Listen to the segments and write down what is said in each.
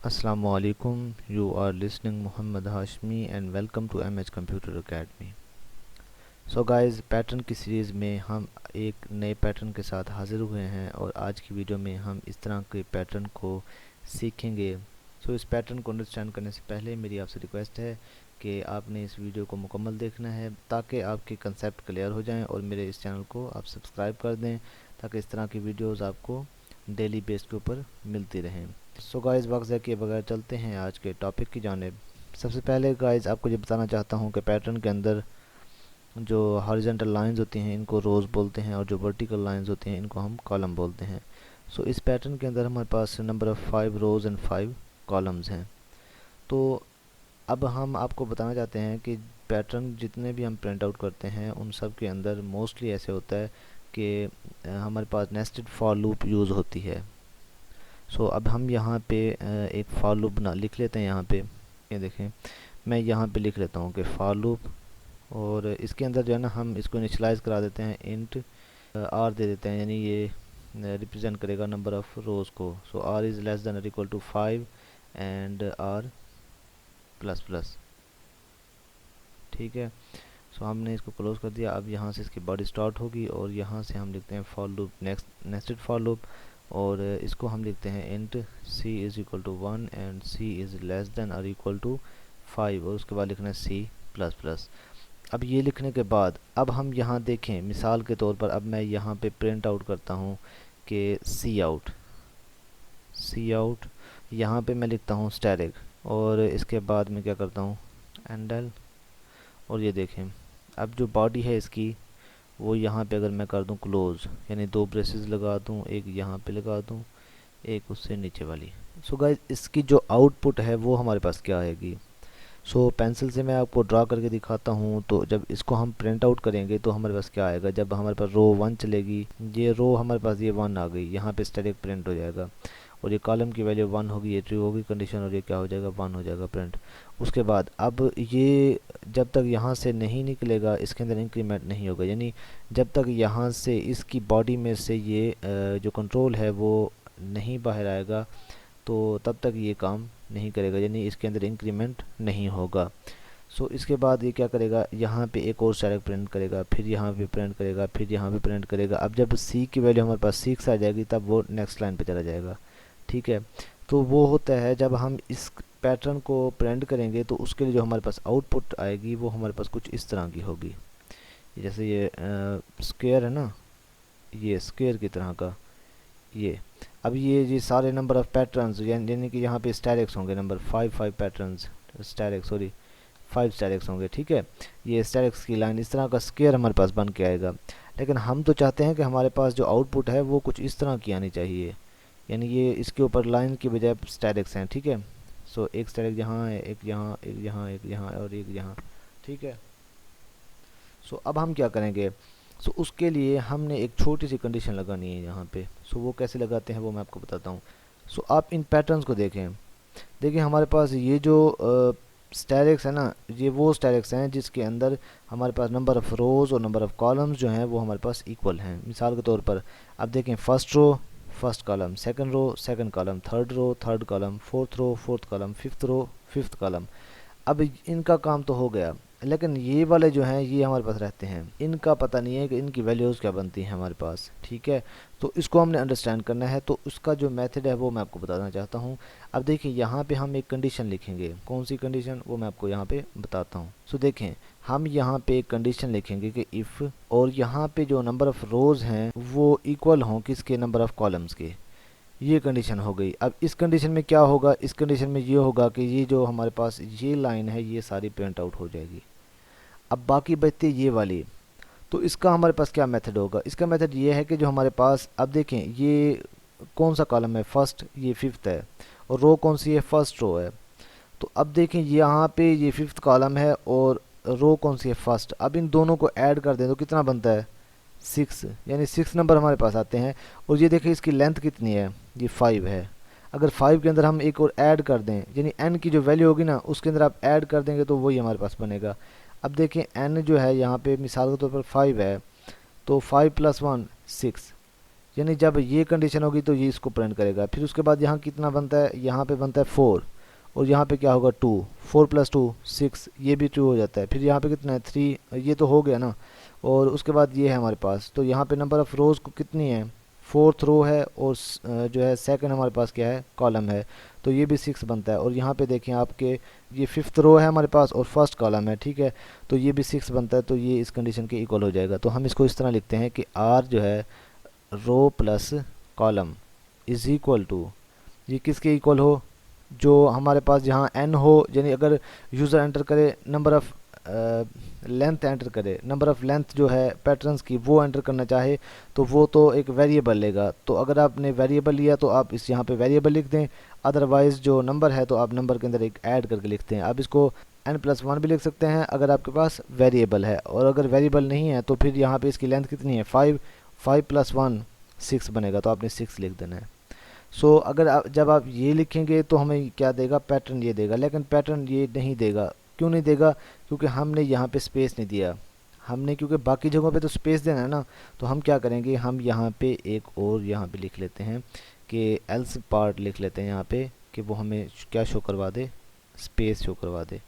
Assalamualaikum. You are listening Muhammad Hashmi and welcome to MH Computer Academy. So guys, pattern की series में हम एक नए pattern के साथ हाज़िर हुए हैं और आज की वीडियो में हम इस तरह के पैटर्न को सीखेंगे। इस पैटर्न को अंडरस्टैंड करने से पहले मेरी आपसे रिक्वेस्ट है कि आपने इस वीडियो को मुकम्मल देखना है ताकि आपके कंसेप्ट क्लियर हो जाएं और मेरे इस चैनल को आप सब्सक्राइब कर दें ताकि इस तरह की वीडियोज़ आपको डेली बेस के ऊपर मिलती रहें। गाइस, वक्त ज़ाया किए बगैर चलते हैं आज के टॉपिक की जानिब। सबसे पहले गाइस आपको ये बताना चाहता हूँ कि पैटर्न के अंदर जो हॉरिजॉन्टल लाइंस होती हैं इनको रोज़ बोलते हैं और जो वर्टिकल लाइंस होती हैं इनको हम कॉलम बोलते हैं। इस पैटर्न के अंदर हमारे पास number of 5 rows and 5 columns हैं। तो अब हम आपको बताना चाहते हैं कि पैटर्न जितने भी हम प्रिंट आउट करते हैं उन सब के अंदर मोस्टली ऐसे होता है कि हमारे पास नेस्टेड फॉर लूप यूज़ होती है। अब हम यहाँ पे एक फॉर लूप बना लिख लेते हैं। यहाँ पे ये देखें, मैं यहाँ पे लिख लेता हूँ कि फॉर लूप, और इसके अंदर जो है ना हम इसको इनिशियलाइज़ करा देते हैं, इंट आर दे देते हैं, यानी ये रिप्रेजेंट करेगा नंबर ऑफ़ रोज़ को। आर इज़ लेस देन और equal to 5 and r plus plus. ठीक है, हमने इसको क्लोज कर दिया। अब यहाँ से इसकी बॉडी स्टार्ट होगी और यहाँ से हम लिखते हैं for loop nested for loop, और इसको हम लिखते हैं int c is equal to 1 and c is less than और इक्वल टू 5, और उसके बाद लिखना है c प्लस प्लस। अब ये लिखने के बाद अब हम यहाँ देखें, मिसाल के तौर पर अब मैं यहाँ पे प्रिंट आउट करता हूँ कि सी आउट यहाँ पे मैं लिखता हूँ स्टैटिक, और इसके बाद मैं क्या करता हूँ एंडल, और ये देखें अब जो बॉडी है इसकी वो यहाँ पे अगर मैं कर दूँ क्लोज़, यानी दो ब्रेसेस लगा दूँ, एक यहाँ पे लगा दूँ, एक उससे नीचे वाली। गाइस, इसकी जो आउटपुट है वो हमारे पास क्या आएगी। पेंसिल से मैं आपको ड्रा करके दिखाता हूँ। तो जब इसको हम प्रिंट आउट करेंगे तो हमारे पास क्या आएगा, जब हमारे पास रो 1 चलेगी, ये रो हमारे पास ये 1 आ गई, यहाँ पे स्टैटिक प्रिंट हो जाएगा, और ये कॉलम की वैल्यू 1 होगी, ये ट्रू होगी कंडीशन, और ये क्या हो जाएगा 1 हो जाएगा प्रिंट। उसके बाद अब ये जब तक यहाँ से नहीं निकलेगा इसके अंदर इंक्रीमेंट नहीं होगा, यानी जब तक यहाँ से इसकी बॉडी में से ये जो कंट्रोल है वो नहीं बाहर आएगा तो तब तक ये काम नहीं करेगा, यानी इसके अंदर इंक्रीमेंट नहीं होगा। इसके बाद ये क्या करेगा, यहाँ पे एक और स्टैटिक प्रिंट करेगा, फिर यहाँ पे प्रिंट करेगा, फिर यहाँ पे प्रिंट करेगा। अब जब c की वैल्यू हमारे पास 6 आ जाएगी तब वो नेक्स्ट लाइन पे चला जाएगा। ठीक है, तो वो होता है जब हम इस पैटर्न को प्रिंट करेंगे तो उसके लिए जो हमारे पास आउटपुट आएगी वो हमारे पास कुछ इस तरह की होगी। जैसे ये स्क्वायर है ना, ये स्क्वायर की तरह का ये। अब ये सारे नंबर ऑफ़ पैटर्न्स यानी कि यहाँ पे स्टैटिक्स होंगे, नंबर 5 पैटर्न्स सॉरी 5 स्टैटिक्स होंगे। ठीक है, ये स्टैटिक्स की लाइन इस तरह का स्क्वायर हमारे पास बन के आएगा। लेकिन हम तो चाहते हैं कि हमारे पास जो आउटपुट है वो कुछ इस तरह की आनी चाहिए, यानी ये इसके ऊपर लाइन की बजाय स्टैटिक्स हैं। ठीक है, एक स्टैटिक यहाँ है, एक यहाँ, एक यहाँ, एक यहाँ और एक यहाँ। ठीक है, अब हम क्या करेंगे, उसके लिए हमने एक छोटी सी कंडीशन लगानी है यहाँ पे। वो कैसे लगाते हैं वो मैं आपको बताता हूँ। आप इन पैटर्न्स को देखें, देखिए हमारे पास ये जो स्टैटिक्स है ना, ये वो स्टैटिक्स हैं जिसके अंदर हमारे पास नंबर ऑफ़ रोज़ और नंबर ऑफ़ कॉलम्स जो हैं वो हमारे पास इक्वल हैं। मिसाल के तौर पर अब देखें, first row first column, second row second column, third row third column, fourth row fourth column, fifth row fifth column. अब इनका काम तो हो गया, लेकिन ये वाले जो हैं ये हमारे पास रहते हैं, इनका पता नहीं है कि इनकी वैल्यूज़ क्या बनती हैं हमारे पास। ठीक है, तो इसको हमने अंडरस्टैंड करना है, तो उसका जो मेथड है वो मैं आपको बताना चाहता हूँ। अब देखिए यहाँ पे हम एक कंडीशन लिखेंगे, कौन सी कंडीशन वो मैं आपको यहाँ पे बताता हूँ। देखें हम यहाँ पे एक कंडीशन लिखेंगे कि इफ़, और यहाँ पे जो नंबर ऑफ़ रोज़ हैं वो इक्वल हों किसके, नंबर ऑफ़ कॉलम्स के। ये कंडीशन हो गई। अब इस कंडीशन में क्या होगा, इस कंडीशन में ये होगा कि ये जो हमारे पास ये लाइन है ये सारी प्रिंट आउट हो जाएगी। अब बाकी बचती है ये वाली, तो इसका हमारे पास क्या मेथड होगा, इसका मेथड ये है कि जो हमारे पास, अब देखें ये कौन सा कॉलम है, फर्स्ट, ये फिफ्थ है, और रो कौन सी है, फर्स्ट रो है। तो अब देखें यहाँ पे ये फिफ्थ कॉलम है और रो कौन सी है, फर्स्ट। अब इन दोनों को ऐड कर दें तो कितना बनता है, 6, यानी 6 नंबर हमारे पास आते हैं। और ये देखें इसकी लेंथ कितनी है, ये 5 है। अगर 5 के अंदर हम एक और ऐड कर दें, यानी n की जो वैल्यू होगी ना उसके अंदर आप ऐड कर देंगे तो वही हमारे पास बनेगा। अब देखें n जो है यहाँ पे मिसाल के तौर पर 5 है, तो 5 + 1 6, यानी जब ये कंडीशन होगी तो ये इसको प्रिंट करेगा। फिर उसके बाद यहाँ कितना बनता है, यहाँ पे बनता है 4 और यहाँ पे क्या होगा 2, 4 + 2 6, ये भी ट्रू हो जाता है। फिर यहाँ पे कितना है 3, ये तो हो गया ना। और उसके बाद ये है हमारे पास, तो यहाँ पे नंबर ऑफ़ रोज़ को कितनी है, 4th रो है और जो है सेकंड हमारे पास क्या है, कॉलम है, तो ये भी 6 बनता है। और यहाँ पे देखें आपके ये 5th रो है हमारे पास और फर्स्ट कॉलम है, ठीक है, तो ये भी 6 बनता है, तो ये इस कंडीशन के इक्वल हो जाएगा। तो हम इसको इस तरह लिखते हैं कि आर जो है row plus column is equal to, ये किसके इक्वल हो, जो हमारे पास जहाँ n हो, यानी अगर यूज़र एंटर करे नंबर ऑफ़ लेंथ एंटर करे, नंबर ऑफ़ लेंथ जो है पैटर्न्स की वो एंटर करना चाहे तो वो तो एक वेरिएबल लेगा। तो अगर आपने वेरिएबल लिया तो आप इस यहाँ पे वेरिएबल लिख दें, अदरवाइज़ जो नंबर है तो आप नंबर के अंदर एक ऐड करके लिखते हैं। आप इसको n+1 भी लिख सकते हैं अगर आपके पास वेरिएबल है, और अगर वेरिएबल नहीं है तो फिर यहाँ पे इसकी लेंथ कितनी है 5, 5 + 1 6 बनेगा, तो आपने 6 लिख देना है। सो अगर आप जब आप ये लिखेंगे तो हमें क्या देगा, पैटर्न ये देगा, लेकिन पैटर्न ये नहीं देगा। क्यों नहीं देगा, क्योंकि हमने यहाँ पे स्पेस नहीं दिया हमने, क्योंकि बाकी जगहों पे तो स्पेस देना है ना। तो हम क्या करेंगे, हम यहाँ पे एक और यहाँ पे लिख लेते हैं कि एल्स पार्ट लिख लेते हैं यहाँ पे कि वो हमें क्या शो करवा दे, स्पेस शो करवा दे,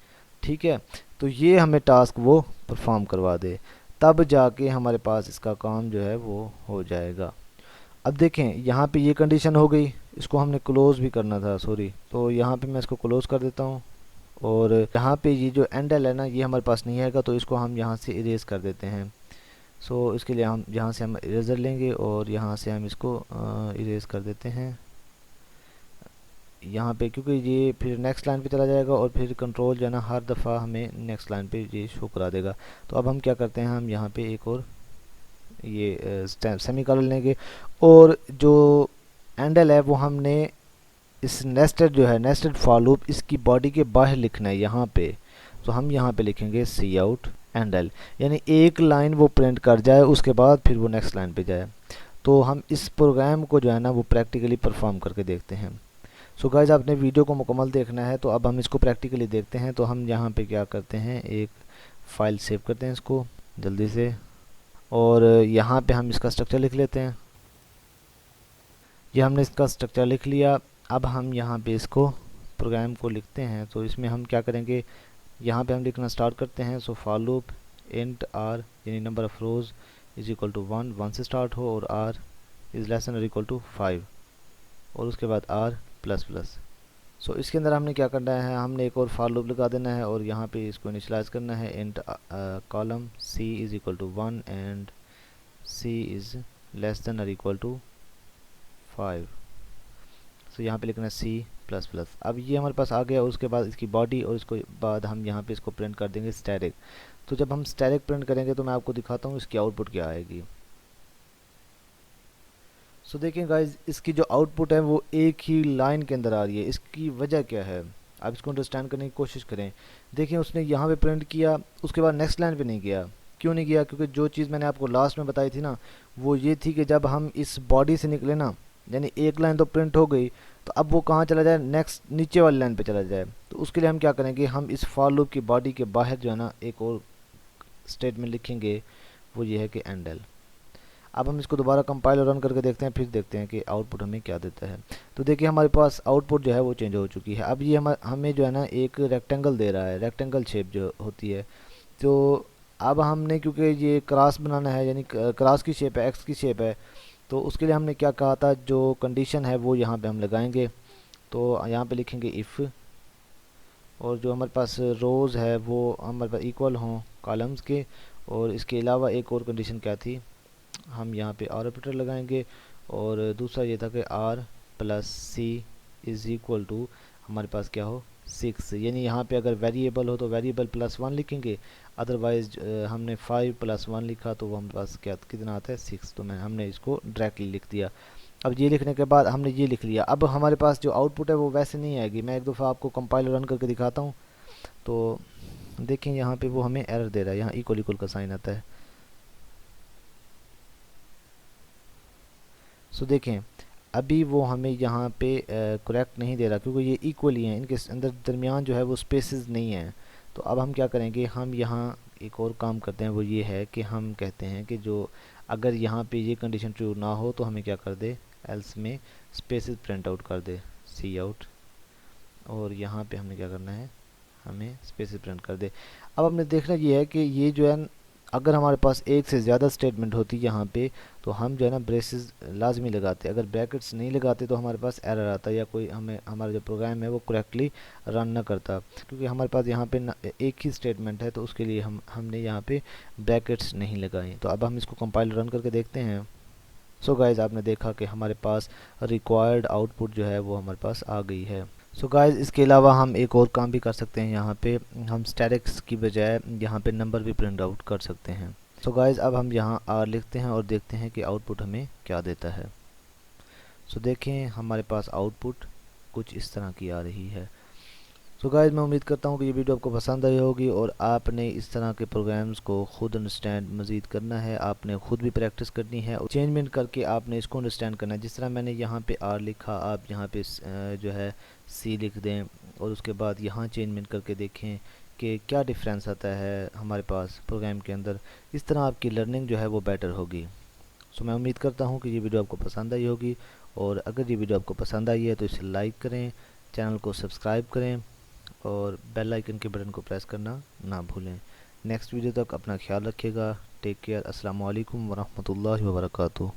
ठीक है। तो ये हमें टास्क वो परफॉर्म करवा दे, तब जाके हमारे पास इसका काम जो है वो हो जाएगा। अब देखें यहाँ पे ये कंडीशन हो गई, इसको हमने क्लोज़ भी करना था, सॉरी, तो यहाँ पे मैं इसको क्लोज़ कर देता हूँ। और यहाँ पे ये जो एंडल है ना, ये हमारे पास नहीं आएगा, तो इसको हम यहाँ से इरेज कर देते हैं। सो इसके लिए हम यहाँ से हम इरेजर लेंगे और यहाँ से हम इसको इरेज कर देते हैं यहाँ पे, क्योंकि ये फिर नेक्स्ट लाइन पे चला जाएगा और फिर कंट्रोल जो है ना हर दफ़ा हमें नेक्स्ट लाइन पे ये शो करा देगा। तो अब हम क्या करते हैं, हम यहाँ पे एक और ये सेमीकोलन लेंगे और जो एंडल है वो हमने इस नेस्टेड जो है नेस्टेड फॉर लूप, इसकी बॉडी के बाहर लिखना है यहाँ पे। तो हम यहाँ पे लिखेंगे सी आउट एंडल, यानी एक लाइन वो प्रिंट कर जाए उसके बाद फिर वो नेक्स्ट लाइन पे जाए। तो हम इस प्रोग्राम को जो है ना वो प्रैक्टिकली परफॉर्म करके देखते हैं। सो गाइस, आपने वीडियो को मुकम्मल देखना है, तो अब हम इसको प्रैक्टिकली देखते हैं। तो हम यहाँ पे क्या करते हैं, एक फ़ाइल सेव करते हैं इसको जल्दी से, और यहाँ पे हम इसका स्ट्रक्चर लिख लेते हैं। ये हमने इसका स्ट्रक्चर लिख लिया। अब हम यहाँ पे इसको प्रोग्राम को लिखते हैं। तो इसमें हम क्या करेंगे, यहाँ पे हम लिखना स्टार्ट करते हैं। So for loop int R यानी number of rows is equal to 1 से स्टार्ट हो, और आर इज़ लेस देन और इक्वल टू 5, और उसके बाद आर प्लस प्लस। सो इसके अंदर हमने क्या करना है, हमने एक और फॉर लूप लगा देना है और यहाँ पे इसको इनिशियलाइज करना है। Int column c is equal to 1 and c is less than और इक्वल टू 5। सो यहाँ पे लिखना है सी प्लस प्लस। अब ये हमारे पास आ गया, उसके बाद इसकी बॉडी, और उसके बाद हम यहाँ पे इसको प्रिंट कर देंगे स्टैटिक। तो जब हम स्टैटिक प्रिंट करेंगे तो मैं आपको दिखाता हूँ इसकी आउटपुट क्या आएगी। सो देखें गाइज, इसकी जो आउटपुट है वो एक ही लाइन के अंदर आ रही है। इसकी वजह क्या है, आप इसको अंडरस्टैंड करने की कोशिश करें। देखें, उसने यहाँ पे प्रिंट किया, उसके बाद नेक्स्ट लाइन पे नहीं गया। क्यों नहीं गया, क्योंकि जो चीज़ मैंने आपको लास्ट में बताई थी ना, वो ये थी कि जब हम इस बॉडी से निकले ना, यानी एक लाइन तो प्रिंट हो गई, तो अब वो कहाँ चला जाए, नेक्स्ट नीचे वाली लाइन पे चला जाए। तो उसके लिए हम क्या करेंगे, हम इस फॉर लूप की बॉडी के बाहर जो है ना एक और स्टेटमेंट लिखेंगे, वो ये है कि एंडल। अब हम इसको दोबारा कंपाइल और रन करके देखते हैं, फिर देखते हैं कि आउटपुट हमें क्या देता है। तो देखिए हमारे पास आउटपुट जो है वो चेंज हो चुकी है। अब ये हमें जो है ना एक रेक्टेंगल दे रहा है, रेक्टेंगल शेप जो होती है। तो अब हमने, क्योंकि ये क्रॉस बनाना है, यानी क्रॉस की शेप है, एक्स की शेप है, तो उसके लिए हमने क्या कहा था, जो कंडीशन है वो यहाँ पे हम लगाएंगे। तो यहाँ पे लिखेंगे इफ़, और जो हमारे पास रोज़ है वो हमारे पास इक्वल हों कॉलम्स के, और इसके अलावा एक और कंडीशन क्या थी, हम यहाँ पे आर ऑपरेटर लगाएंगे, और दूसरा ये था कि r plus c is equal to हमारे पास क्या हो 6, यानी यहाँ पे अगर वेरिएबल हो तो वेरिएबल +1 लिखेंगे, अदरवाइज हमने 5 + 1 लिखा तो वो हमारे पास क्या कितना आता है 6। तो हमने इसको डायरेक्टली लिख दिया। अब ये लिखने के बाद हमने ये लिख लिया। अब हमारे पास जो आउटपुट है वो वैसे नहीं आएगी। मैं एक दफ़ा आपको कंपाइल रन करके दिखाता हूँ। तो देखें यहाँ पे वो हमें एरर दे रहा है, यहाँ इक्वल इक्वल का साइन आता है। सो देखें अभी वो हमें यहाँ पे करेक्ट नहीं दे रहा, क्योंकि ये इक्वल ही हैं, इनके अंदर दरमियान जो है वो स्पेसेस नहीं हैं। तो अब हम क्या करेंगे, हम यहाँ एक और काम करते हैं, वो ये है कि हम कहते हैं कि जो अगर यहाँ पे ये कंडीशन ट्रू ना हो तो हमें क्या कर दे, एल्स में स्पेसेस प्रिंट आउट कर दे, सी आउट, और यहाँ पे हमने क्या करना है, हमें स्पेसेस प्रिंट कर दे। अब हमने देखना ये है कि ये जो है अगर हमारे पास एक से ज़्यादा स्टेटमेंट होती है यहाँ पे तो हम जो है ना ब्रेसेस लाजमी लगाते, अगर ब्रैकेट्स नहीं लगाते तो हमारे पास एरर आता या कोई हमें हमारा जो प्रोग्राम है वो करेक्टली रन ना करता, क्योंकि हमारे पास यहाँ पे एक ही स्टेटमेंट है तो उसके लिए हमने यहाँ पे ब्रैकेट्स नहीं लगाए। तो अब हम इसको कंपाइल रन करके देखते हैं। सो गाइज आपने देखा कि हमारे पास रिक्वायर्ड आउटपुट जो है वो हमारे पास आ गई है। सो गाइज इसके अलावा हम एक और काम भी कर सकते हैं, यहाँ पे हम स्टैटिक्स की बजाय यहाँ पे नंबर भी प्रिंट आउट कर सकते हैं। सो गाइज अब हम यहाँ आर लिखते हैं और देखते हैं कि आउटपुट हमें क्या देता है। सो देखें हमारे पास आउटपुट कुछ इस तरह की आ रही है। सो गाइज मैं उम्मीद करता हूँ कि ये वीडियो आपको पसंद आई होगी और आपने इस तरह के प्रोग्राम्स को खुद अंडरस्टैंड मज़ीद करना है, आपने खुद भी प्रैक्टिस करनी है और चेंजमेंट करके आपने इसको अंडरस्टैंड करना है। जिस तरह मैंने यहाँ पे आर लिखा, आप यहाँ पे जो है सी लिख दें और उसके बाद यहाँ चेंजमेंट करके देखें कि क्या डिफरेंस आता है हमारे पास प्रोग्राम के अंदर। इस तरह आपकी लर्निंग जो है वो बेटर होगी। सो मैं उम्मीद करता हूँ कि ये वीडियो आपको पसंद आई होगी, और अगर ये वीडियो आपको पसंद आई है तो इसे लाइक करें, चैनल को सब्सक्राइब करें और बेल आइकन के बटन को प्रेस करना ना भूलें। नेक्स्ट वीडियो तक अपना ख्याल रखिएगा। Take care. अस्सलाम वालेकुम वरहमतुल्लाहि वबरकातुहू।